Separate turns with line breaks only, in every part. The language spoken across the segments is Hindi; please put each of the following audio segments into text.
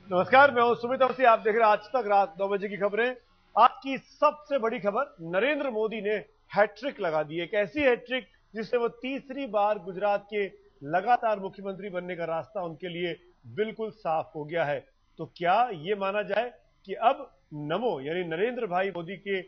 नमस्कार, मैं हूं सुमित अवस्थी। आप देख रहे हैं आज तक रात 9 बजे की खबरें। आज की सबसे बड़ी खबर, नरेंद्र मोदी ने हैट्रिक लगा दी। एक ऐसी हैट्रिक जिससे वो तीसरी बार गुजरात के लगातार मुख्यमंत्री बनने का रास्ता उनके लिए बिल्कुल साफ हो गया है। तो क्या ये माना जाए कि अब नमो यानी नरेंद्र भाई मोदी के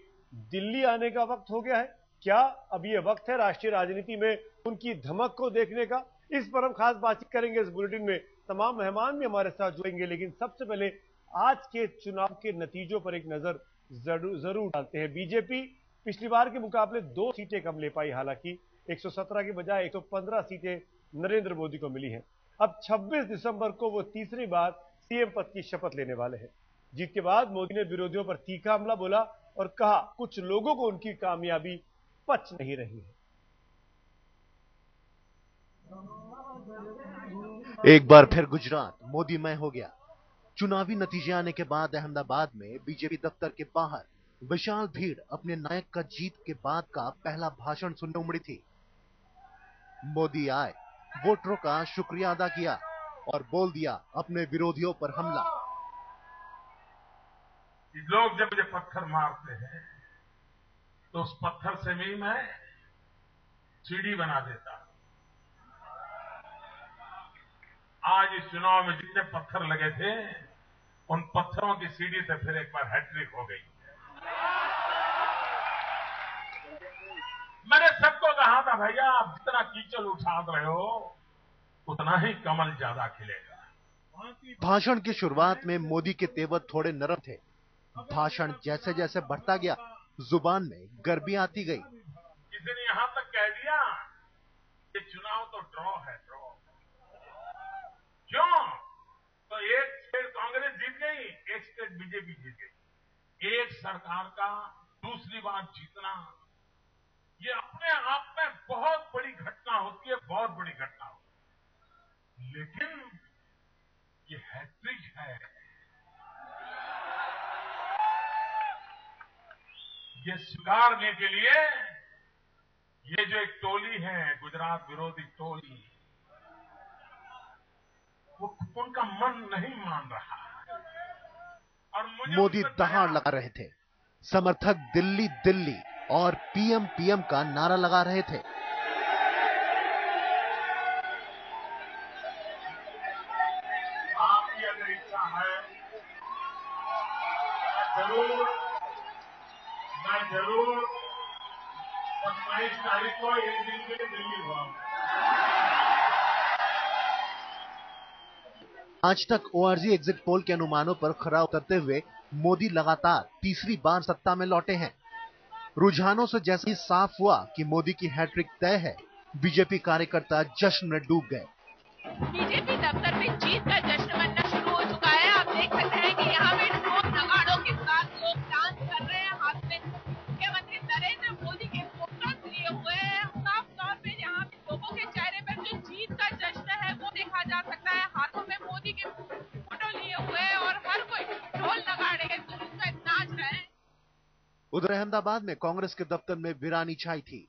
दिल्ली आने का वक्त हो गया है? क्या अब ये वक्त है राष्ट्रीय राजनीति में उनकी धमक को देखने का? इस पर हम खास बातचीत करेंगे इस बुलेटिन में। तमाम मेहमान भी हमारे साथ जुड़ेंगे, लेकिन सबसे पहले आज के चुनाव के नतीजों पर एक नजर जरूर डालते हैं। बीजेपी पिछली बार के मुकाबले 2 सीटें कम ले पाई, हालांकि 117 की बजाय 115 सीटें नरेंद्र मोदी को मिली हैं। अब 26 दिसंबर को वो तीसरी बार सीएम पद की शपथ लेने वाले हैं। जीत के बाद मोदी ने विरोधियों पर तीखा हमला बोला और कहा कुछ लोगों को उनकी कामयाबी पच नहीं रही है।
एक बार फिर गुजरात मोदीमय हो गया। चुनावी नतीजे आने के बाद अहमदाबाद में बीजेपी दफ्तर के बाहर विशाल भीड़ अपने नायक का जीत के बाद का पहला भाषण सुनने उमड़ी थी। मोदी आए, वोटरों का शुक्रिया अदा किया और बोल दिया अपने विरोधियों पर हमला।
लोग जब मुझे पत्थर मारते हैं तो उस पत्थर से भी मैं सीढ़ी बना देता। आज इस चुनाव में जितने पत्थर लगे थे, उन पत्थरों की सीढ़ी से फिर एक बार हैट्रिक हो गई। मैंने सबको कहा था, भैया आप जितना कीचड़ उठा रहे हो उतना ही कमल ज्यादा खिलेगा।
भाषण की शुरुआत में मोदी के तेवर थोड़े नरम थे। भाषण जैसे जैसे बढ़ता गया, जुबान में गर्मी आती गई।
किसी ने यहां तक कह दिया कि चुनाव तो ड्रॉ है, ड्रॉ। क्यों? तो एक स्टेट कांग्रेस जीत गई, एक स्टेट बीजेपी जीत गई। एक सरकार का दूसरी बार जीतना, ये अपने आप में बहुत बड़ी घटना होती है, बहुत बड़ी घटना होती है। लेकिन ये हैट्रिक है, ये स्वीकारने के लिए ये जो एक टोली है, गुजरात विरोधी टोली, वो उनका मन नहीं मान रहा। और मुझे
मोदी दहाड़ लगा रहे थे। समर्थक दिल्ली दिल्ली और पीएम पीएम का नारा लगा रहे थे।
आपकी अगर इच्छा है, मैं जरूर 27 तारीख को एक दिन के लिए दिल्ली हुआ।
आज तक ओआरजी एग्जिट पोल के अनुमानों पर खरा उतरते हुए मोदी लगातार तीसरी बार सत्ता में लौटे हैं। रुझानों से जैसे ही साफ हुआ कि मोदी की हैट्रिक तय है, बीजेपी कार्यकर्ता जश्न में डूब गए।
बीजेपी दफ्तर में जीत का जश्न मनना शुरू हो चुका है। आप देख सकते हैं कि यहाँ पे ढोल नगाड़ों के साथ लोग डांस कर रहे हैं। हाथ में मुख्यमंत्री नरेंद्र मोदी के फोटोज लिए हुए हैं। साफ तौर पे यहाँ पे लोगों के चेहरे पर जो जीत का जश्न है वो देखा जा सकता है। हाथों में मोदी के फोटो लिए हुए हैं और हर कोई ढोल नगाड़े के धुन पे नाच रहे हैं।
उधर अहमदाबाद में कांग्रेस के दफ्तर में वीरानी छाई थी।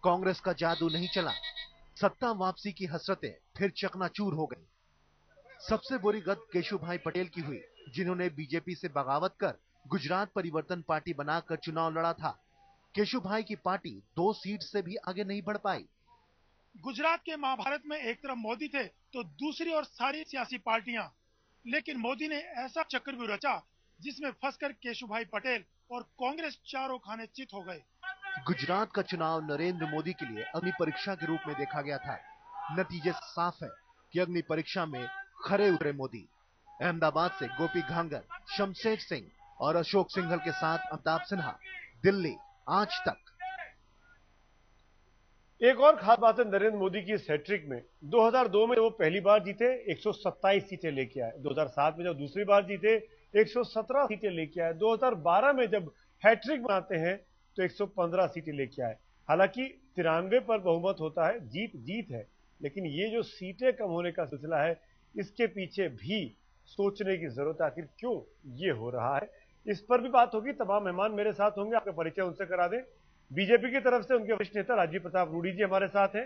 कांग्रेस का जादू नहीं चला। सत्ता वापसी की हसरतें फिर चकनाचूर हो गई। सबसे बुरी गत केशुभाई पटेल की हुई, जिन्होंने बीजेपी से बगावत कर गुजरात परिवर्तन पार्टी बनाकर चुनाव लड़ा था। केशुभाई की पार्टी 2 सीट से भी आगे नहीं बढ़ पाई।
गुजरात के महाभारत में एक तरफ मोदी थे तो दूसरी ओर सारी सियासी पार्टियां, लेकिन मोदी ने ऐसा चक्रव्यूह रचा जिसमें फंसकर केशुभाई पटेल और कांग्रेस चारों खाने चित हो गए।
गुजरात का चुनाव नरेंद्र मोदी के लिए अग्नि परीक्षा के रूप में देखा गया था। नतीजे साफ है कि अग्नि परीक्षा में खरे उतरे मोदी। अहमदाबाद से गोपी घांगर, शमशेर सिंह और अशोक सिंघल के साथ अमिताभ सिन्हा। दिल्ली आज तक।
एक और खास बात है नरेंद्र मोदी की इस हैट्रिक में, 2002 में वो पहली बार जीते 127 सीटें लेके आए। 2007 में जब दूसरी बार जीते 117 सीटें लेके आए। 2012 में जब हैट्रिक बनाते हैं तो 115 सीटें लेके आए। हालांकि 93 पर बहुमत होता है, जीत जीत है, लेकिन ये जो सीटें कम होने का सिलसिला है, इसके पीछे भी सोचने की जरूरत है आखिर क्यों ये हो रहा है। इस पर भी बात होगी। तमाम मेहमान मेरे साथ होंगे, आपका परिचय उनसे करा दें। बीजेपी की तरफ से उनके वरिष्ठ नेता राजीव प्रताप रूडी जी हमारे साथ हैं।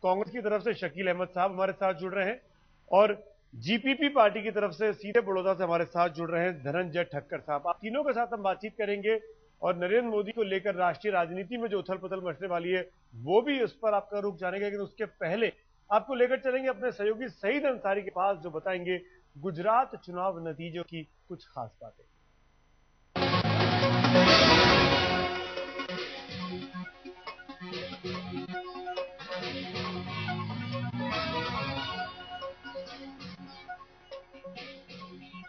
कांग्रेस की तरफ से शकील अहमद साहब हमारे साथ जुड़ रहे हैं और जीपीपी पार्टी की तरफ से सीधे बड़ौदा से हमारे साथ जुड़ रहे हैं धनंजय ठक्कर साहब। आप तीनों के साथ हम बातचीत करेंगे और नरेंद्र मोदी को लेकर राष्ट्रीय राजनीति में जो उथल पुथल मचने वाली है वो भी उस पर आपका रुख जानेंगे, लेकिन उसके पहले आपको लेकर चलेंगे अपने सहयोगी सईद अंसारी के पास, जो बताएंगे गुजरात चुनाव नतीजों की कुछ खास बातें।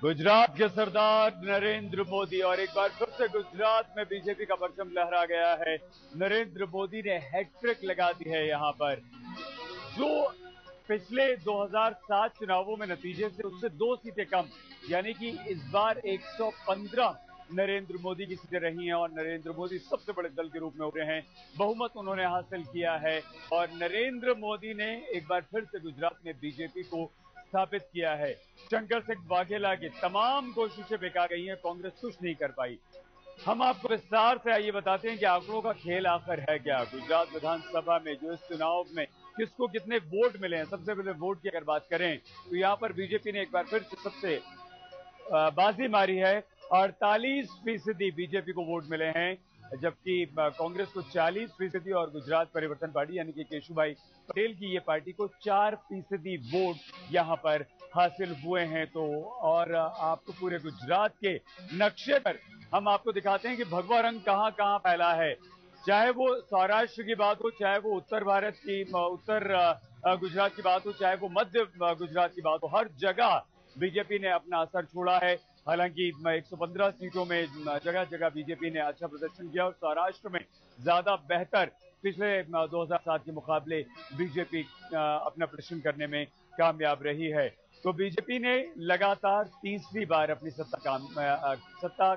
गुजरात के सरदार नरेंद्र मोदी, और एक बार फिर से गुजरात में बीजेपी का परचम लहरा गया है। नरेंद्र मोदी ने हैट्रिक लगा दी है यहां पर। जो पिछले 2007 चुनावों में नतीजे से उससे 2 सीटें कम, यानी कि इस बार 115 नरेंद्र मोदी की सीटें रही हैं और नरेंद्र मोदी सबसे बड़े दल के रूप में उभरे हैं। बहुमत उन्होंने हासिल किया है और नरेंद्र मोदी ने एक बार फिर से गुजरात में बीजेपी को स्थापित किया है। शंकर सिंह वाघेला की तमाम कोशिशें बेकार गई हैं, कांग्रेस कुछ नहीं कर पाई। हम आपको विस्तार से आइए बताते हैं कि आंकड़ों का खेल आखिर है क्या। गुजरात विधानसभा में जो इस चुनाव में किसको कितने वोट मिले हैं, सबसे पहले वोट की अगर बात करें तो यहाँ पर बीजेपी ने एक बार फिर से सबसे बाजी मारी है। 48% बीजेपी को वोट मिले हैं, जबकि कांग्रेस को 40% और गुजरात परिवर्तन पार्टी यानी कि केशुभाई पटेल की ये पार्टी को 4% वोट यहां पर हासिल हुए हैं। तो और आपको पूरे गुजरात के नक्शे पर हम आपको दिखाते हैं कि भगवा रंग कहां कहां फैला है। चाहे वो सौराष्ट्र की बात हो, चाहे वो उत्तर भारत की उत्तर गुजरात की बात हो, चाहे वो मध्य गुजरात की बात हो, हर जगह बीजेपी ने अपना असर छोड़ा है। हालांकि 115 सीटों में जगह जगह बीजेपी ने अच्छा प्रदर्शन किया और सौराष्ट्र में ज्यादा बेहतर पिछले 2007 के मुकाबले बीजेपी अपना प्रदर्शन करने में कामयाब रही है। तो बीजेपी ने लगातार तीसरी बार अपनी सत्ता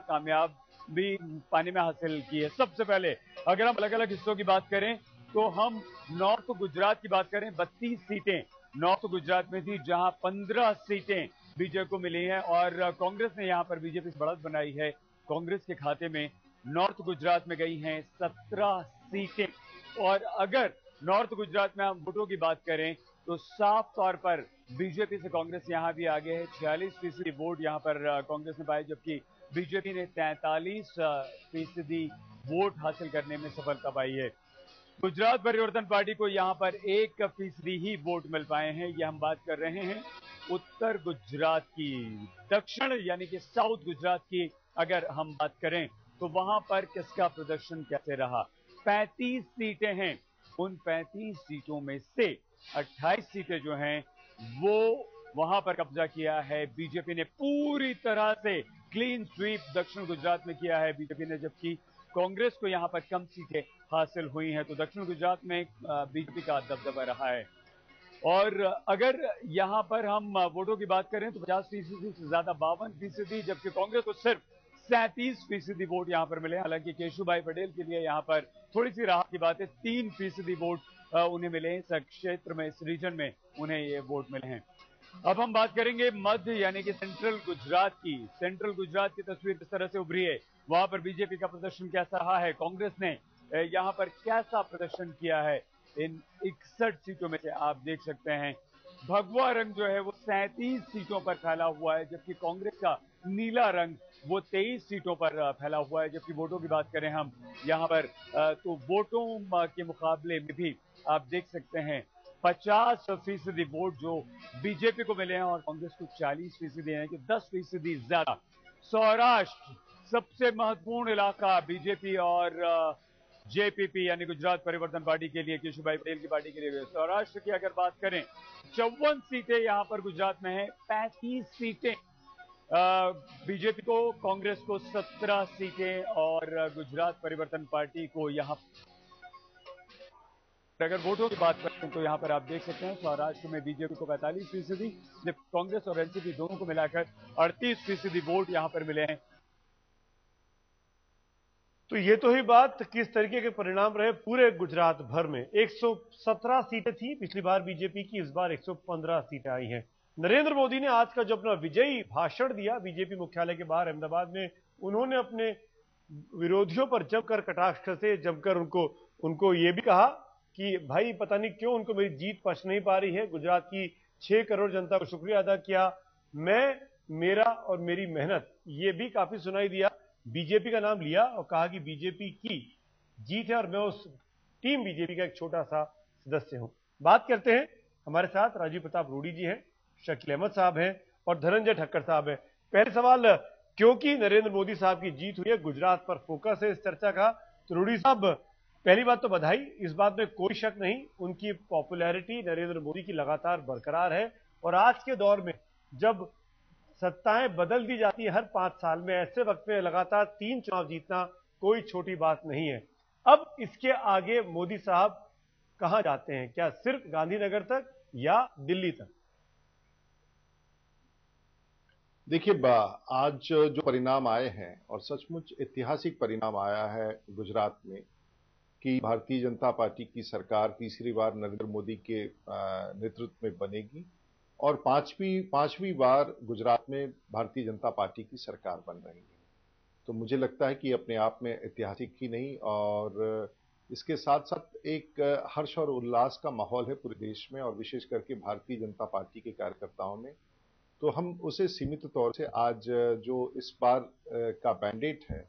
कामयाबी पाने में हासिल की है। सबसे पहले अगर हम अलग अलग हिस्सों की बात करें तो हम नॉर्थ गुजरात की बात करें, 32 सीटें नॉर्थ गुजरात में थी, जहां 15 सीटें बीजेपी को मिली हैं और कांग्रेस ने यहां पर बीजेपी से बढ़त बनाई है। कांग्रेस के खाते में नॉर्थ गुजरात में गई हैं 17 सीटें। और अगर नॉर्थ गुजरात में हम वोटों की बात करें तो साफ तौर पर बीजेपी से कांग्रेस यहां भी आगे है। 46% वोट यहां पर कांग्रेस ने पाए, जबकि बीजेपी ने 43% वोट हासिल करने में सफलता पाई है। गुजरात परिवर्तन पार्टी को यहां पर 1% ही वोट मिल पाए हैं। ये हम बात कर रहे हैं उत्तर गुजरात की। दक्षिण यानी कि साउथ गुजरात की अगर हम बात करें तो वहां पर किसका प्रदर्शन कैसे रहा। 35 सीटें हैं, उन 35 सीटों में से 28 सीटें जो हैं वो वहां पर कब्जा किया है बीजेपी ने। पूरी तरह से क्लीन स्वीप दक्षिण गुजरात में किया है बीजेपी ने, जबकि कांग्रेस को यहां पर कम सीटें हासिल हुई हैं। तो दक्षिण गुजरात में बीजेपी का दबदबा रहा है। और अगर यहां पर हम वोटों की बात करें तो 50% से ज्यादा 52%, जबकि कांग्रेस को सिर्फ 37% वोट यहां पर मिले। हालांकि केशुभाई पटेल के लिए यहां पर थोड़ी सी राहत की बात है, 3% वोट उन्हें मिले। इस क्षेत्र में, इस रीजन में उन्हें ये वोट मिले हैं। अब हम बात करेंगे मध्य यानी कि सेंट्रल गुजरात की। सेंट्रल गुजरात की तस्वीर किस तरह से उभरी है, वहां पर बीजेपी का प्रदर्शन कैसा रहा है, कांग्रेस ने यहां पर कैसा प्रदर्शन किया है। इन 61 सीटों में से आप देख सकते हैं भगवा रंग जो है वो 37 सीटों पर फैला हुआ है, जबकि कांग्रेस का नीला रंग वो 23 सीटों पर फैला हुआ है। जबकि वोटों की बात करें हम यहां पर तो वोटों के मुकाबले में भी आप देख सकते हैं 50% वोट जो बीजेपी को मिले हैं और कांग्रेस को 40% हैं, कि 10% ज्यादा। सौराष्ट्र सबसे महत्वपूर्ण इलाका बीजेपी और जेपीपी यानी गुजरात परिवर्तन पार्टी के लिए, केशुभाई पटेल की पार्टी के लिए। सौराष्ट्र की अगर बात करें 54 सीटें यहां पर गुजरात में है, 35 सीटें बीजेपी को, कांग्रेस को 17 सीटें और गुजरात परिवर्तन पार्टी को यहां। अगर वोटों की बात करें तो यहां पर आप देख सकते हैं सौराष्ट्र में बीजेपी को 45%, जब कांग्रेस और एनसीपी दोनों को मिलाकर 38% वोट यहां पर मिले हैं।
तो ये तो ही बात किस तरीके के परिणाम रहे पूरे गुजरात भर में। 117 सीटें थी पिछली बार बीजेपी की, इस बार 115 सीटें आई हैं। नरेंद्र मोदी ने आज का जो अपना विजयी भाषण दिया बीजेपी मुख्यालय के बाहर अहमदाबाद में, उन्होंने अपने विरोधियों पर जमकर कटाक्ष से जमकर उनको ये भी कहा कि भाई पता नहीं क्यों उनको मेरी जीत पच नहीं पा रही है। गुजरात की 6 करोड़ जनता को शुक्रिया अदा किया। मैं, मेरा और मेरी मेहनत, ये भी काफी सुनाई दिया। बीजेपी का नाम लिया और कहा कि बीजेपी की जीत है और मैं उस टीम बीजेपी का एक छोटा सा सदस्य हूं। बात करते हैं, हमारे साथ राजीव प्रताप रूडी जी हैं, शकील अहमद साहब हैं और धनंजय ठक्कर साहब हैं। पहले सवाल, क्योंकि नरेंद्र मोदी साहब की जीत हुई है, गुजरात पर फोकस है इस चर्चा का, तो रूडी साहब पहली बात तो बधाई, इस बात में कोई शक नहीं, उनकी पॉपुलैरिटी नरेंद्र मोदी की लगातार बरकरार है। और आज के दौर में जब सत्ताएं बदल दी जाती है हर 5 साल में, ऐसे वक्त में लगातार 3 चुनाव जीतना कोई छोटी बात नहीं है। अब इसके आगे मोदी साहब कहां जाते हैं, क्या सिर्फ गांधीनगर तक या दिल्ली तक?
देखिए, आज जो परिणाम आए हैं और सचमुच ऐतिहासिक परिणाम आया है गुजरात में कि भारतीय जनता पार्टी की सरकार तीसरी बार नरेंद्र मोदी के नेतृत्व में बनेगी और पांचवी बार गुजरात में भारतीय जनता पार्टी की सरकार बन रही है। तो मुझे लगता है कि अपने आप में ऐतिहासिक ही नहीं और इसके साथ साथ एक हर्ष और उल्लास का माहौल है पूरे देश में और विशेष करके भारतीय जनता पार्टी के कार्यकर्ताओं में। तो हम उसे सीमित तौर से आज जो इस बार का मैंडेट है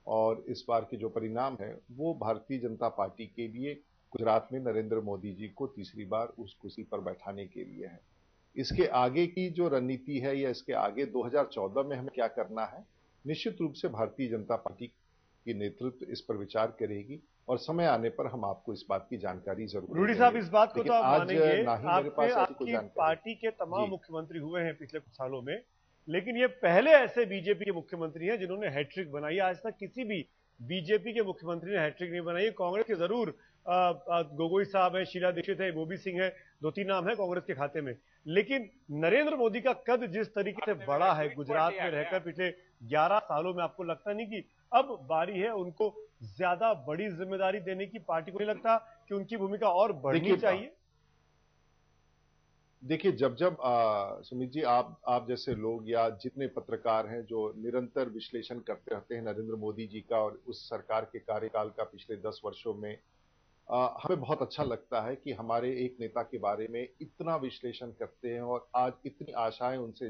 और इस बार के जो परिणाम है वो भारतीय जनता पार्टी के लिए गुजरात में नरेंद्र मोदी जी को तीसरी बार उस कुर्सी पर बैठाने के लिए है। इसके आगे की जो रणनीति है या इसके आगे 2014 में हमें क्या करना है, निश्चित रूप से भारतीय जनता पार्टी की नेतृत्व इस पर विचार करेगी और समय आने पर हम आपको इस बात की जानकारी जरूर
रूडी साहब, इस बात को तो आप मानेंगे,
आपकी
पार्टी के तमाम मुख्यमंत्री हुए हैं पिछले कुछ सालों में, लेकिन ये पहले ऐसे बीजेपी के मुख्यमंत्री हैं जिन्होंने हैट्रिक बनाई। आज तक किसी भी बीजेपी के मुख्यमंत्री ने हैट्रिक नहीं बनाई। कांग्रेस के जरूर गोगोई साहब है, शीला दीक्षित है, बोबी सिंह है, 2-3 नाम है कांग्रेस के खाते में, लेकिन नरेंद्र मोदी का कद जिस तरीके से बड़ा है गुजरात में रहकर पिछले 11 सालों में, आपको लगता नहीं कि अब बारी है उनको ज्यादा बड़ी जिम्मेदारी देने की? पार्टी को नहीं लगता कि उनकी भूमिका और बढ़नी चाहिए?
देखिए, जब सुमित जी, आप जैसे लोग या जितने पत्रकार हैं जो निरंतर विश्लेषण करते रहते हैं नरेंद्र मोदी जी का और उस सरकार के कार्यकाल का पिछले 10 वर्षों में, हमें बहुत अच्छा लगता है कि हमारे एक नेता के बारे में इतना विश्लेषण करते हैं और आज इतनी आशाएं उनसे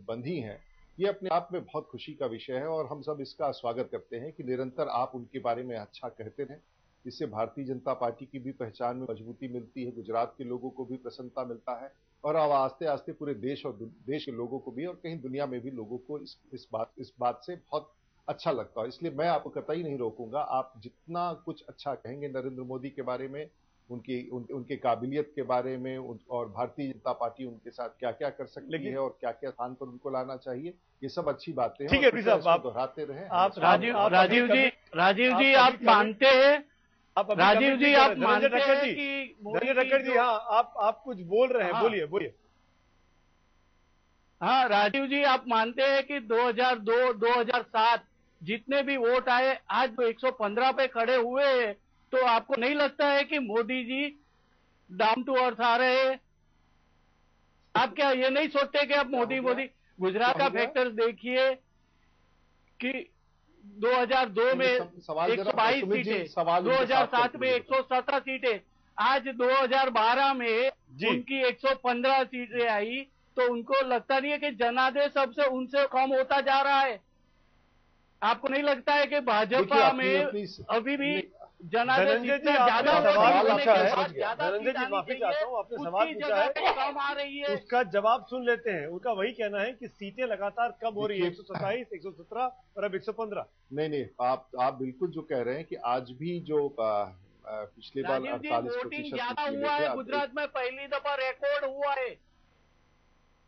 बंधी हैं। ये अपने आप में बहुत खुशी का विषय है और हम सब इसका स्वागत करते हैं कि निरंतर आप उनके बारे में अच्छा कहते रहें। इससे भारतीय जनता पार्टी की भी पहचान में मजबूती मिलती है, गुजरात के लोगों को भी प्रसन्नता मिलता है और अब आस्ते आस्ते पूरे देश और देश के लोगों को भी और कहीं दुनिया में भी लोगों को इस बात से बहुत अच्छा लगता है। इसलिए मैं आपको कतई नहीं रोकूंगा, आप जितना कुछ अच्छा कहेंगे नरेंद्र मोदी के बारे में, उनके काबिलियत के बारे में और भारतीय जनता पार्टी उनके साथ क्या क्या कर सकती है और क्या क्या स्थान पर उनको लाना चाहिए, ये सब अच्छी बातें हैं।
ठीक है, आप
दोहराते रहे।
राजीव जी आप मानते हैं, राजीव जी आप मानते हैं कि
धनंजय ठक्कर जी, हाँ आप कुछ बोल रहे हैं, बोलिए।
हाँ राजीव जी, आप मानते हैं कि 2002-2007 जितने भी वोट आए आज वो 115 पे खड़े हुए हैं, तो आपको नहीं लगता है कि Modi ji down to earth आ रहे हैं? आप क्या ये नहीं सोचते कि आप मोदी गुजरात का फैक्टर्स देखिए कि 2002 में 122 सीटें, 2007 में 117 सीटें, आज 2012 में उनकी 115 सीटें आई, तो उनको लगता नहीं है कि जनादेश सबसे उनसे कम होता जा रहा है? आपको नहीं लगता है कि भाजपा में अभी भी जनादेश ज्यादा
धनंजय जी, माफी चाहता हूँ, आपने सवाल पूछा है,
कम आ रही है,
उसका जवाब सुन लेते हैं। उनका वही कहना है कि सीटें लगातार कम हो रही है, 127, 117 और अब 115।
नहीं, आप बिल्कुल जो कह रहे हैं कि आज भी जो पिछले बार 48%
ज्यादा हुआ है गुजरात में, पहली दफा रिकॉर्ड हुआ है।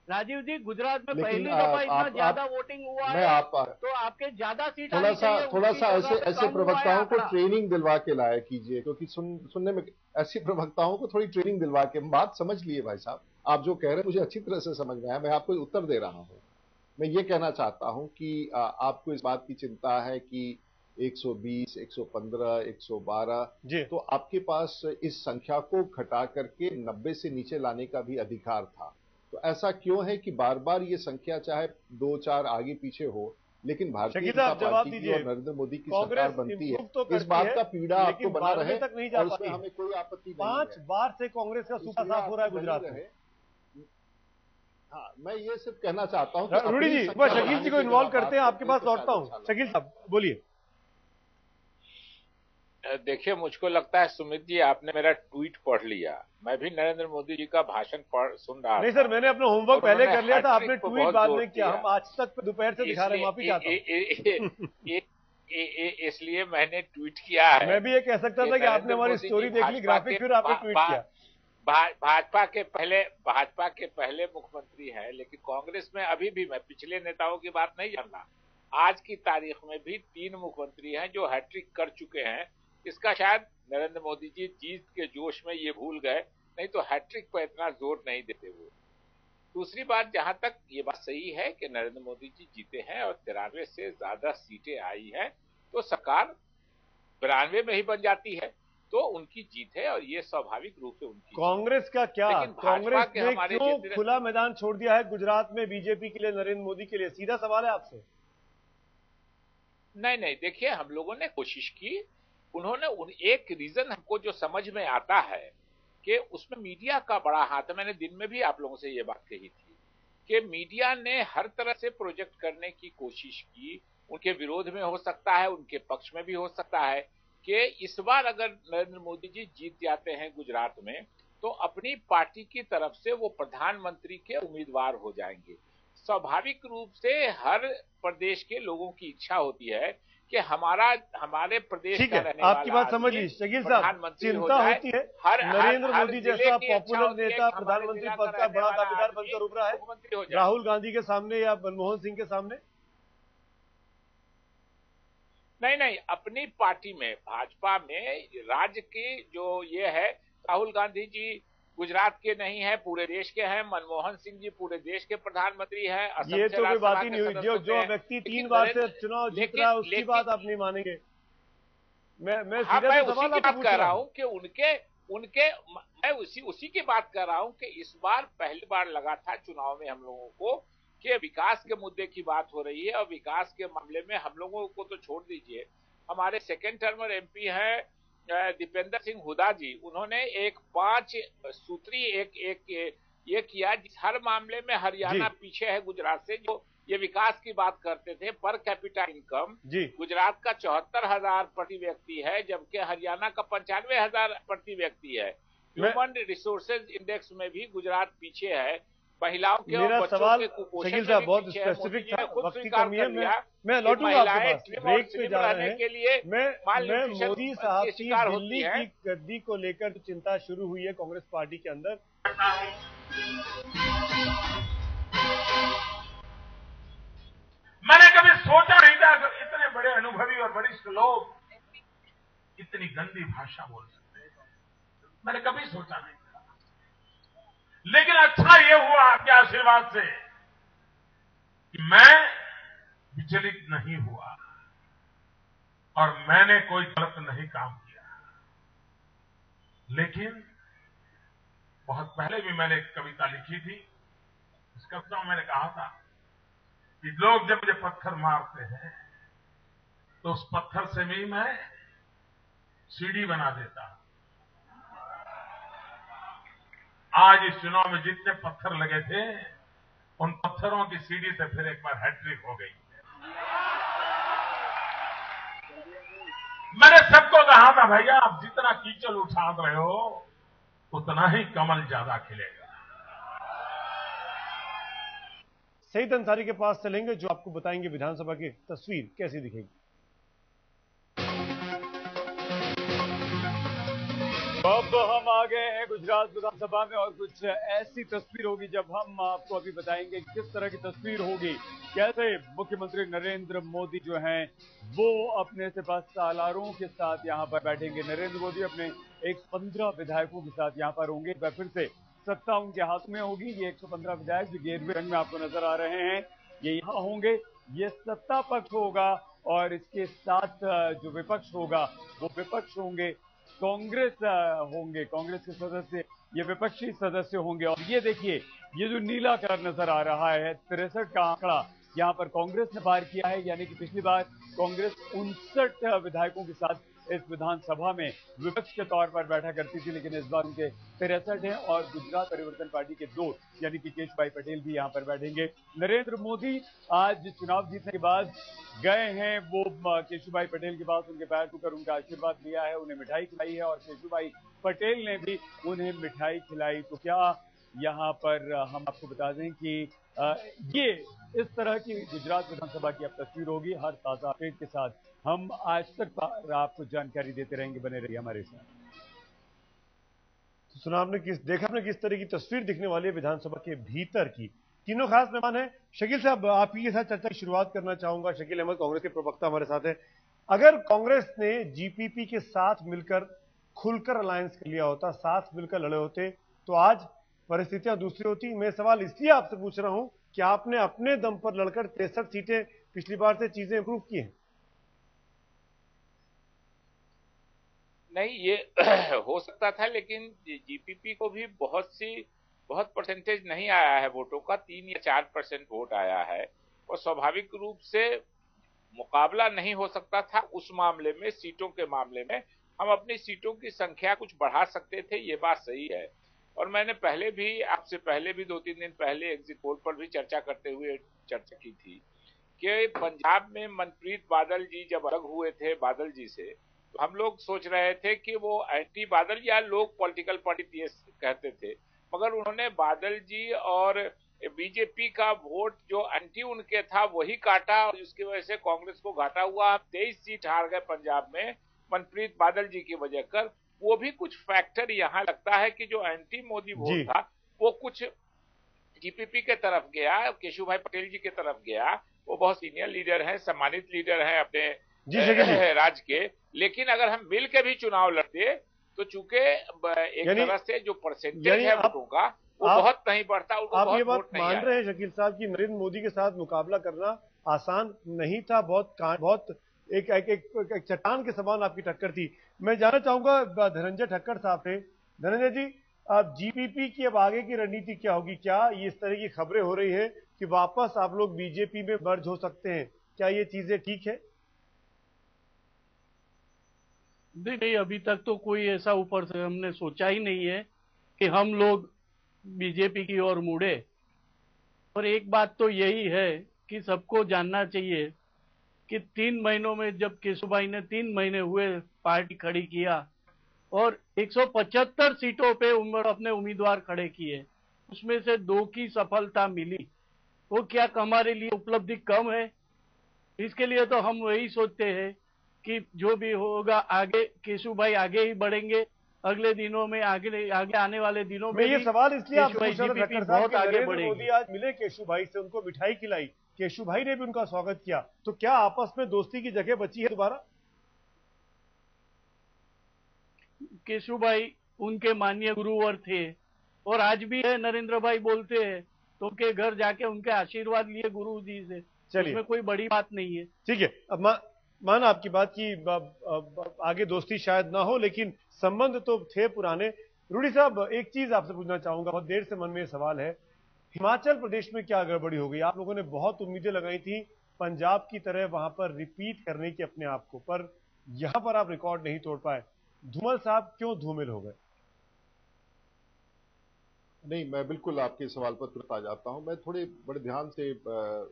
राजीव जी, गुजरात में पहली दफा इतना ज्यादा वोटिंग हुआ है, तो आपके ज्यादा सीट
थोड़ा सा ऐसे प्रवक्ताओं को ट्रेनिंग दिलवा के लाया कीजिए, क्योंकि सुनने में ऐसे प्रवक्ताओं को थोड़ी ट्रेनिंग दिलवा के। बात समझ लिए भाई साहब, आप जो कह रहे हैं मुझे अच्छी तरह से समझ में आया, मैं आपको उत्तर दे रहा हूँ। मैं ये कहना चाहता हूँ कि आपको इस बात की चिंता है कि 120, 115, 112, तो आपके पास इस संख्या को घटा करके 90 से नीचे लाने का भी अधिकार था। तो ऐसा क्यों है कि बार बार ये संख्या चाहे 2-4 आगे पीछे हो, लेकिन भारतीय जनता पार्टी की और नरेंद्र मोदी की सरकार बनती है, इस बात का पीड़ा आपको बना रहे
तक नहीं जा
और उसमें हमें कोई आपत्ति नहीं है।
5 बार से कांग्रेस का सूखा साफ हो रहा है गुजरात में।
हाँ, मैं ये सिर्फ कहना चाहता हूँ
रूडी जी, मैं शकील जी को इन्वॉल्व करते हैं, आपके पास लौटता हूँ। शकील साहब बोलिए।
देखिए, मुझको लगता है सुमित जी आपने मेरा ट्वीट पढ़ लिया। मैं भी नरेंद्र मोदी जी का भाषण सुन रहा था।
नहीं सर, मैंने अपना होमवर्क पहले कर लिया था, आपने ट्वीट बाद में किया। हम आज तक दोपहर से दिखा रहे हैं, माफी चाहता हूं।
इसलिए मैंने ट्वीट किया है।
मैं भी ये कह सकता था कि आपने हमारी स्टोरी देख ली, ग्राफिक, फिर आपने ट्वीट किया।
भाजपा के पहले मुख्यमंत्री है, लेकिन कांग्रेस में अभी भी, मैं पिछले नेताओं की बात नहीं जानना, आज की तारीख में भी 3 मुख्यमंत्री हैं जो हैट्रिक कर चुके हैं। इसका शायद नरेंद्र मोदी जी जीत के जोश में ये भूल गए, नहीं तो हैट्रिक पर इतना जोर नहीं देते वो। दूसरी बात, जहां तक ये बात सही है कि नरेंद्र मोदी जी जीते हैं और 93 से ज्यादा सीटें आई हैं, तो सरकार 92 में ही बन जाती है, तो उनकी जीत है और ये स्वाभाविक रूप से उनकी।
कांग्रेस का क्या, कांग्रेस ने क्यों खुला मैदान छोड़ दिया है गुजरात में बीजेपी के लिए, नरेंद्र मोदी के लिए? सीधा सवाल है आपसे।
नहीं, देखिए, हम लोगों ने कोशिश की। उन्होंने एक रीजन हमको जो समझ में आता है कि उसमें मीडिया का बड़ा हाथ है। मैंने दिन में भी आप लोगों से ये बात कही थी कि मीडिया ने हर तरह से प्रोजेक्ट करने की कोशिश की। उनके विरोध में हो सकता है, उनके पक्ष में भी हो सकता है कि इस बार अगर नरेंद्र मोदी जी जीत जाते हैं गुजरात में, तो अपनी पार्टी की तरफ से वो प्रधानमंत्री के उम्मीदवार हो जाएंगे। स्वाभाविक रूप से हर प्रदेश के लोगों की इच्छा होती है कि हमारे प्रदेश
का रहने वाला, आपकी बात समझ ली शकील साहब, चिंता होती है नरेंद्र मोदी जैसा पॉपुलर नेता प्रधानमंत्री पद का बड़ा दावेदार बनकर उभरा है राहुल गांधी के सामने या मनमोहन सिंह के सामने।
नहीं, अपनी पार्टी में, भाजपा में, राज्य की जो ये है, राहुल गांधी जी गुजरात के नहीं है, पूरे देश के हैं। मनमोहन सिंह जी पूरे देश के प्रधानमंत्री हैं।
ये तो कोई बात ही नहीं हुई। जो व्यक्ति 3 बार से चुनाव जीत रहा है उसकी बात आप नहीं मानेंगे। मैं
उसी की बात कर रहा हूँ कि मैं उसी की बात कर रहा हूँ कि इस बार पहली बार लगा था चुनाव में हम लोगों को कि विकास के मुद्दे की बात हो रही है, और विकास के मामले में हम लोगों को तो छोड़ दीजिए, हमारे सेकेंड टर्मर एमपी है दीपेंद्र सिंह हुड्डा जी, उन्होंने एक 5 सूत्री ये किया जिस हर मामले में हरियाणा पीछे है गुजरात से। जो ये विकास की बात करते थे, पर कैपिटा इनकम गुजरात का 74,000 प्रति व्यक्ति है, जबकि हरियाणा का 95,000 प्रति व्यक्ति है। ह्यूमन रिसोर्सेज इंडेक्स में भी गुजरात पीछे है। महिलाओं के और बच्चों के कुपोषण में
बहुत स्पेसिफिक था, वक्त की कमी है। मैं लौटूंगा आपके पास, ब्रेक पे जा रहे हैं।
के लिए
मैं मोदी साहब की दिल्ली की गद्दी को लेकर चिंता शुरू हुई है कांग्रेस पार्टी के अंदर।
मैंने कभी सोचा नहीं था कि इतने बड़े अनुभवी और वरिष्ठ लोग इतनी गंदी भाषा बोल सकते हैं। मैंने कभी सोचा नहीं था, लेकिन अच्छा ये हुआ आपके आशीर्वाद से कि मैं विचलित नहीं हुआ और मैंने कोई गलत नहीं काम किया। लेकिन बहुत पहले भी मैंने एक कविता लिखी थी। इस कविता में मैंने कहा था कि लोग जब मुझे पत्थर मारते हैं तो उस पत्थर से भी मैं सीढ़ी बना देता। आज इस चुनाव में जितने पत्थर लगे थे, उन पत्थरों की सीढ़ी से फिर एक बार हैट्रिक हो गई। मैंने सबको कहा था, भैया आप जितना कीचड़ उठा रहे हो उतना ही कमल ज्यादा खिलेगा।
सईद अंसारी के पास चलेंगे जो आपको बताएंगे विधानसभा की तस्वीर कैसी दिखेगी।
अब हम आ गए हैं गुजरात विधानसभा में और कुछ ऐसी तस्वीर होगी जब हम आपको अभी बताएंगे किस तरह की तस्वीर होगी, कैसे मुख्यमंत्री नरेंद्र मोदी जो हैं वो अपने सिपहसालारों के साथ यहां पर बैठेंगे। नरेंद्र मोदी अपने 115 विधायकों के साथ यहां पर होंगे। फिर से सत्ता उनके हाथ में होगी। ये 115 विधायक जो गेरुए रंग में आपको नजर आ रहे हैं, ये यहाँ होंगे। ये सत्ता पक्ष होगा और इसके साथ जो विपक्ष होगा वो विपक्ष होंगे, कांग्रेस होंगे, कांग्रेस के सदस्य ये विपक्षी सदस्य होंगे। और ये देखिए, ये जो नीला कलर नजर आ रहा है 63 का आंकड़ा यहाँ पर कांग्रेस ने पार किया है, यानी कि पिछली बार कांग्रेस 59 विधायकों के साथ इस विधानसभा में विपक्ष के तौर पर बैठा करती थी, लेकिन इस बार उनके 63 हैं और गुजरात परिवर्तन पार्टी के 2 यानी कि केशुभाई पटेल भी यहां पर बैठेंगे। नरेंद्र मोदी आज चुनाव जीतने के बाद गए हैं वो केशुभाई पटेल के पास, उनके पैर छूकर उनका आशीर्वाद लिया है, उन्हें मिठाई खिलाई है और केशुभाई पटेल ने भी उन्हें मिठाई खिलाई। तो क्या यहाँ पर हम आपको बता दें कि ये इस तरह की गुजरात विधानसभा की अब तस्वीर होगी। हर ताजा अपडेट के साथ हम आज तक पर आपको जानकारी देते रहेंगे, बने रहिए हमारे साथ।
तो सुना आपने देखा आपने किस तरह की तस्वीर दिखने वाली है विधानसभा के भीतर की। तीनों खास मेहमान हैं। शकील साहब, आप ही के साथ चर्चा की शुरुआत करना चाहूंगा। शकील अहमद कांग्रेस के प्रवक्ता हमारे साथ हैं। अगर कांग्रेस ने जीपीपी के साथ मिलकर खुलकर अलायंस कर लिया होता, साथ मिलकर लड़े होते, तो आज परिस्थितियां दूसरी होती। मैं सवाल इसलिए आपसे पूछ रहा हूं कि आपने अपने दम पर लड़कर 63 सीटें पिछली बार से चीजें इंप्रूव की हैं।
नहीं, ये हो सकता था, लेकिन जीपीपी को भी बहुत परसेंटेज नहीं आया है वोटों का, 3 या 4% वोट आया है और स्वाभाविक रूप से मुकाबला नहीं हो सकता था उस मामले में। सीटों के मामले में हम अपनी सीटों की संख्या कुछ बढ़ा सकते थे, ये बात सही है। और मैंने आपसे पहले भी 2-3 दिन पहले एग्जिट पोल पर भी चर्चा करते हुए चर्चा की थी कि पंजाब में मनप्रीत बादल जी जब अलग हुए थे बादल जी से, तो हम लोग सोच रहे थे कि वो एंटी बादल या लोग पॉलिटिकल पार्टी कहते थे, मगर उन्होंने बादल जी और बीजेपी का वोट जो एंटी उनके था वही काटा और जिसकी वजह से कांग्रेस को घाटा हुआ। 23 सीट हार गए पंजाब में मनप्रीत बादल जी की वजह कर। वो भी कुछ फैक्टर यहाँ लगता है कि जो एंटी मोदी वोट था वो कुछ जीपीपी के तरफ गया, केशुभाई पटेल जी के तरफ गया। वो बहुत सीनियर लीडर हैं, सम्मानित लीडर हैं अपने राज्य के, लेकिन अगर हम मिल के भी चुनाव लड़ते तो चूंकि एक तरह से जो परसेंटेज है वोटों का वो बहुत नहीं बढ़ता।
आप ये बात मान रहे हैं शकील साहब कि नरेंद्र मोदी के साथ मुकाबला करना आसान नहीं था, बहुत एक चट्टान के समान आपकी टक्कर थी। मैं जानना चाहूंगा धनंजय ठक्कर साहब से। धनंजय जी, अब जीपीपी की अब आगे की रणनीति क्या होगी? क्या ये इस तरह की खबरें हो रही है कि वापस आप लोग बीजेपी में मर्ज हो सकते हैं, क्या ये चीजें ठीक है?
नहीं, अभी तक तो कोई ऐसा ऊपर से हमने सोचा ही नहीं है कि हम लोग बीजेपी की ओर मुड़े। और एक बात तो यही है कि सबको जानना चाहिए कि 3 महीनों में जब केशुभाई ने 3 महीने हुए पार्टी खड़ी किया और 175 सीटों पे अपने उम्मीदवार खड़े किए, उसमें से 2 की सफलता मिली। वो क्या हमारे लिए उपलब्धि कम है? इसके लिए तो हम वही सोचते हैं कि जो भी होगा आगे केशुभाई आगे ही बढ़ेंगे। अगले दिनों में आगे आने वाले दिनों में
ये सवाल इसलिए आप पूछ रहा था ठक्कर साहब
बहुत
कि
आगे
नरेंद्र मोदी आज मिले केशुभाई से, उनको मिठाई खिलाई, केशुभाई ने भी उनका स्वागत किया, तो क्या आपस में दोस्ती की जगह बची है दोबारा?
केशुभाई उनके माननीय गुरुवर थे और आज भी है। नरेंद्र भाई बोलते हैं तो उनके घर जाके उनके आशीर्वाद लिए गुरु जी से, उसमें कोई बड़ी बात नहीं है।
ठीक है, अब माना आपकी बात की आगे दोस्ती शायद ना हो, लेकिन संबंध तो थे पुराने। रूडी साहब, एक चीज आपसे पूछना चाहूंगा, बहुत देर से मन में सवाल है, हिमाचल प्रदेश में क्या गड़बड़ी हो गई? आप लोगों ने बहुत उम्मीदें लगाई थी पंजाब की तरह वहां पर रिपीट करने की अपने आप को, पर यहां पर आप रिकॉर्ड नहीं तोड़ पाए। धूमल साहब क्यों धूमिल हो गए?
नहीं, मैं बिल्कुल आपके सवाल पर तुरंत आ जाता हूं। मैं थोड़े बड़े ध्यान से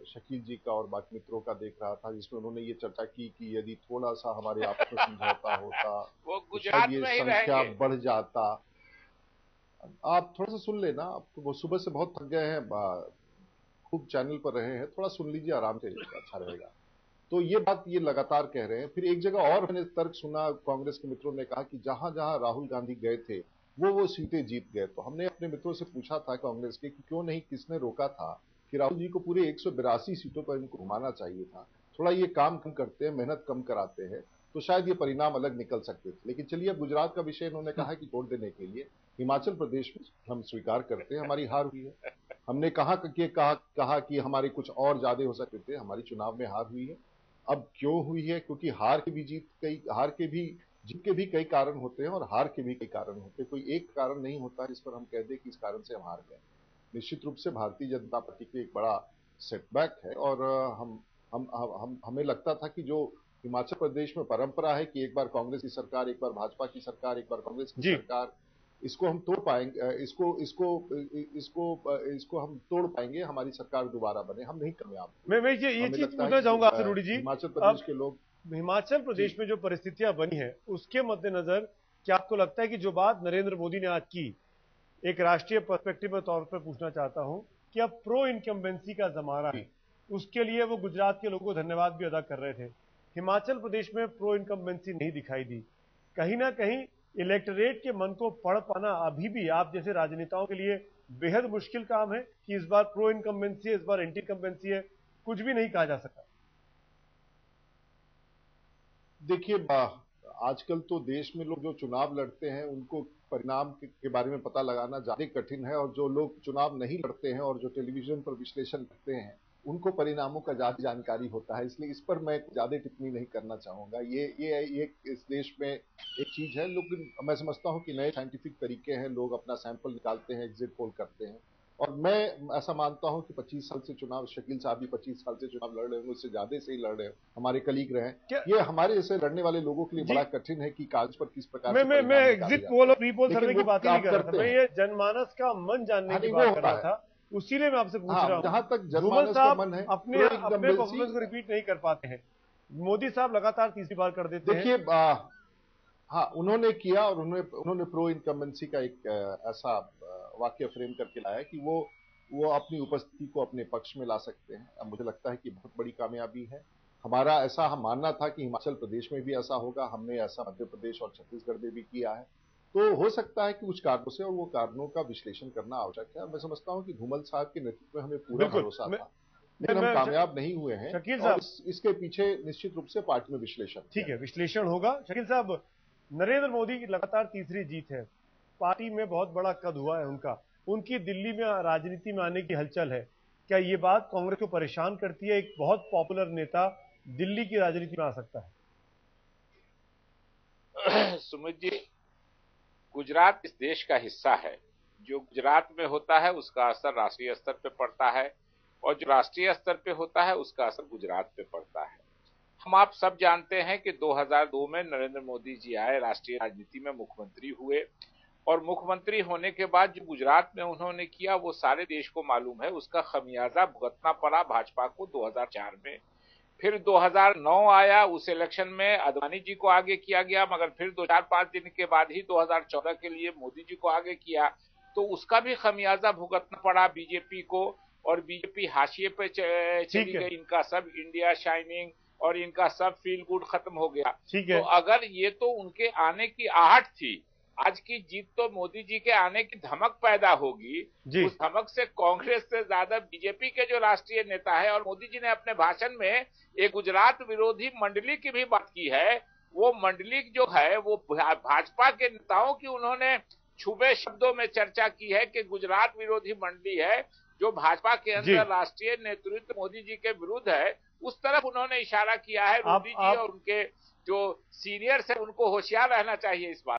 शकील जी का और बाकी मित्रों का देख रहा था, जिसमें उन्होंने ये चर्चा की कि यदि थोड़ा सा हमारे आपस में समझौता होता तो शायद ये संख्या बढ़ जाता। आप थोड़ा सा सुन लेना, आप तो सुबह से बहुत थक गए हैं, खूब चैनल पर रहे हैं, थोड़ा सुन लीजिए आराम से, अच्छा रहेगा। तो ये बात ये लगातार कह रहे हैं। फिर एक जगह और मैंने तर्क सुना, कांग्रेस के मित्रों ने कहा कि जहां जहां राहुल गांधी गए थे वो सीटें जीत गए। तो हमने अपने मित्रों से पूछा था कांग्रेस के कि क्यों नहीं, किसने रोका था कि राहुल जी को पूरे 182 सीटों पर इनको घुमाना चाहिए था, थोड़ा ये काम कम करते हैं, मेहनत कम कराते हैं तो शायद ये परिणाम अलग निकल सकते थे। लेकिन चलिए, अब गुजरात का विषय इन्होंने कहा कि वोट देने के लिए हिमाचल प्रदेश में हम स्वीकार करते हैं हमारी हार हुई है। हमने कहा कि हमारे कुछ और ज्यादा हो सकते थे, हमारी चुनाव में हार हुई है। अब क्यों हुई है? क्योंकि हार के भी जीत के भी कई कारण होते हैं और हार के भी कई कारण होते हैं। कोई एक कारण नहीं होता जिस पर हम कह दें कि इस कारण से हम हार गए। निश्चित रूप से भारतीय जनता पार्टी के एक बड़ा सेटबैक है और हमें लगता था कि जो हिमाचल प्रदेश में परंपरा है कि एक बार कांग्रेस की सरकार, एक बार भाजपा की सरकार, एक बार कांग्रेस की सरकार, इसको हम तोड़ पाएंगे, इसको हम तोड़ पाएंगे, हमारी सरकार दोबारा बने, हम नहीं कामयाब।
मैं ये चीज पूछना चाहूंगा आपसे रूडी जी,
हिमाचल प्रदेश के लोग,
हिमाचल प्रदेश में जो परिस्थितियां बनी है उसके मद्देनजर क्या आपको लगता है कि जो बात नरेंद्र मोदी ने आज की, एक राष्ट्रीय पर्सपेक्टिव के तौर पर पूछना चाहता हूं कि अब प्रो इनकम्बेंसी का जमाना है, उसके लिए वो गुजरात के लोगों को धन्यवाद भी अदा कर रहे थे, हिमाचल प्रदेश में प्रो इनकम्बेंसी नहीं दिखाई दी, कहीं ना कहीं इलेक्टोरेट के मन को पढ़ पाना अभी भी आप जैसे राजनेताओं के लिए बेहद मुश्किल काम है कि इस बार प्रो इनकम्बेंसी है, इस बार एंटी इनकम्बेंसी है, कुछ भी नहीं कहा जा सका।
देखिए, आजकल तो देश में लोग जो चुनाव लड़ते हैं उनको परिणाम के बारे में पता लगाना ज्यादा कठिन है, और जो लोग चुनाव नहीं लड़ते हैं और जो टेलीविजन पर विश्लेषण करते हैं उनको परिणामों का ज्यादा जानकारी होता है, इसलिए इस पर मैं ज्यादा टिप्पणी नहीं करना चाहूंगा। ये इस देश में एक चीज है, लेकिन मैं समझता हूं कि नए साइंटिफिक तरीके हैं, लोग अपना सैंपल निकालते हैं, एग्जिट पोल करते हैं, और मैं ऐसा मानता हूं कि 25 साल से चुनाव, शकील साहब भी 25 साल से चुनाव लड़ रहे हैं, उससे ज्यादा से ही लड़ रहे हैं, हमारे कलीग रहे हैं। ये हमारे जैसे लड़ने वाले लोगों के लिए बड़ा कठिन है कि कागज पर किस प्रकार
मैं एग्जिट पोल और प्री पोल करने की बात नहीं कर रहा था, मैं ये जनमानस का मन जानने की बात कर रहा था, उसीलिए मैं आपसे पूछ रहा हूं।
जहां तक जनमानस का मन है,
अपने परफॉर्मेंस को रिपीट नहीं कर पाते हैं, मोदी साहब लगातार तीसरी बार कर देते हैं।
देखिए, हाँ, उन्होंने किया, और उन्होंने प्रो इनकम्बेंसी का एक ऐसा वाक्य फ्रेम करके लाया कि वो अपनी उपस्थिति को अपने पक्ष में ला सकते हैं। अब मुझे लगता है कि बहुत बड़ी कामयाबी है। हमारा ऐसा हम मानना था कि हिमाचल प्रदेश में भी ऐसा होगा, हमने ऐसा मध्य प्रदेश और छत्तीसगढ़ में भी किया है, तो हो सकता है कि कुछ कारणों से, और वो कारणों का विश्लेषण करना आवश्यक है। मैं समझता हूं कि धूमल साहब के नेतृत्व में हमें पूरा भरोसा था, लेकिन हम कामयाब नहीं हुए हैं, और इसके पीछे निश्चित रूप से पार्टी में विश्लेषण,
ठीक है, विश्लेषण होगा। शकील साहब, नरेंद्र मोदी की लगातार तीसरी जीत है, पार्टी में बहुत बड़ा कद हुआ है उनकी दिल्ली में राजनीति में आने की हलचल है, क्या ये बात कांग्रेस को परेशान करती है? एक बहुत पॉपुलर नेता दिल्ली की राजनीति में आ सकता
है? सुमित जी, गुजरात इस देश का हिस्सा है, जो गुजरात में होता है उसका असर राष्ट्रीय स्तर पे पड़ता है, और जो राष्ट्रीय स्तर पे होता है उसका असर गुजरात पे पड़ता है। हम आप सब जानते हैं कि 2002 में नरेंद्र मोदी जी आए, राष्ट्रीय राजनीति में मुख्यमंत्री हुए, और मुख्यमंत्री होने के बाद जो गुजरात में उन्होंने किया वो सारे देश को मालूम है, उसका खमियाजा भुगतना पड़ा भाजपा को 2004 में। फिर 2009 आया, उस इलेक्शन में आडवाणी जी को आगे किया गया, मगर फिर 2-4-5 दिन के बाद ही 2014 के लिए मोदी जी को आगे किया, तो उसका भी खमियाजा भुगतना पड़ा बीजेपी को, और बीजेपी हाशिए पे चली गई, इनका सब इंडिया शाइनिंग और इनका सब फील गुड खत्म हो गया। तो अगर ये तो उनके आने की आहट थी, आज की जीत तो मोदी जी के आने की धमक पैदा होगी, उस धमक से कांग्रेस से ज्यादा बीजेपी के जो राष्ट्रीय नेता है, और मोदी जी ने अपने भाषण में एक गुजरात विरोधी मंडली की भी बात की है, वो मंडली जो है वो भाजपा के नेताओं की उन्होंने छुपे शब्दों में चर्चा की है कि गुजरात विरोधी मंडली है, जो भाजपा के अंदर राष्ट्रीय नेतृत्व मोदी जी के विरुद्ध है, उस तरफ उन्होंने इशारा किया है। मोदी जी और उनके जो सीनियर्स है उनको होशियार रहना चाहिए इस बात।